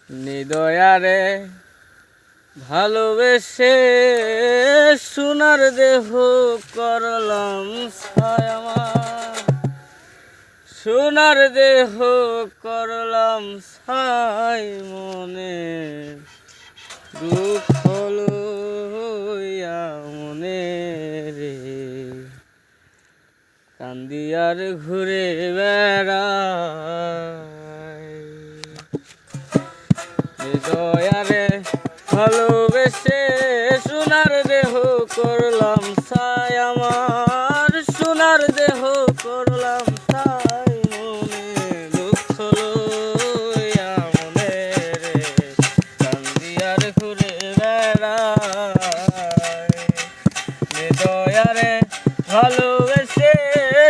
নিদয়ারে ভালোবেসে সোনার দেহ করলাম ছায়া, সোনার দেহ করলাম ছাই, মনে দুঃখ লইয়া মনে রে কান্দিয়ার ঘুরে বেড়াই। হৃদয়ারে ভালোবেসে সোনার দেহ করলাম ছাই, আমার সোনার দেহ করলাম ছাই, মনে দুঃখ লইয়া মনে রে কান্দিয়ার ঘুরে বেড়াই। হৃদয়ারে ভালোবেসে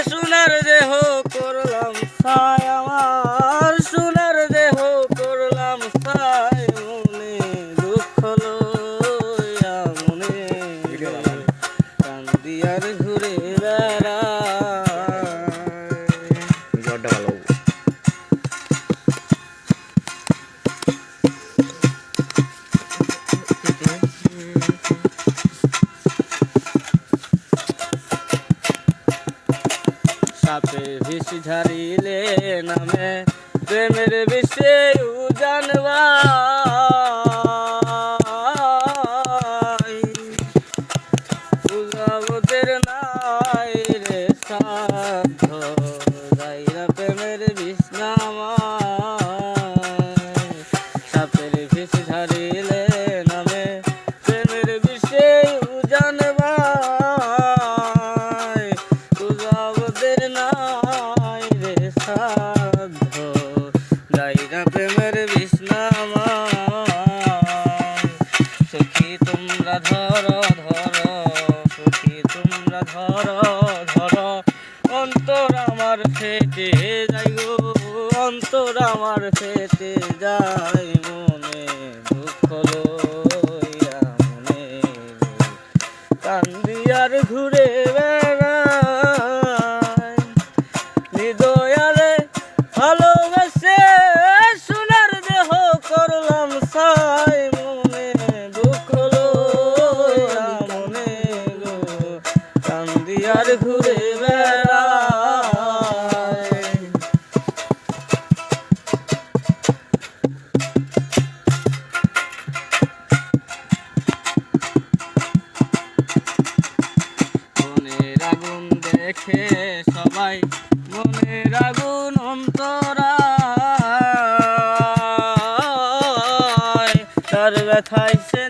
সোনার দেহ করলাম ছাই, আমার সোনার দেহ করলাম ছাই, মনে দুঃখ লইয়া মনে কান্দিয়ার ঘুরে বেড়াই। সাপে বিষ ঝারিলে নামে প্রেমের বিষে জানবাই, উজাবতের নাই রে সাধ্য যাইরা প্রেমের বিষ নামায়। সাপের বিষ ঝারিলে নামে প্রেমের বিষে জানবাই, উজাবতের নাই রে সাধ্য যাইরা প্রেমের বিষ নামায়। সখী তোমরা ধরো ধরো, সখী তোমরা ধরো ধরো, অন্তর আমার ফেটে যাই গো, অন্তর আমার ফেটে যাই, মনে দুঃখ লইয়া মনে কান্দিয়ার ঘুরে বেড়াই। হৃদয়ারে ভালোবেসে সোনার দেহ করলাম ছাই, মনে দুঃখ লইয়া মনে গো কান্দিয়ার ঘুরে বেড়াই। মনের আগুন দেখে সবাই, মনের আগুন অন্তরায়, তার ব্যথায় সে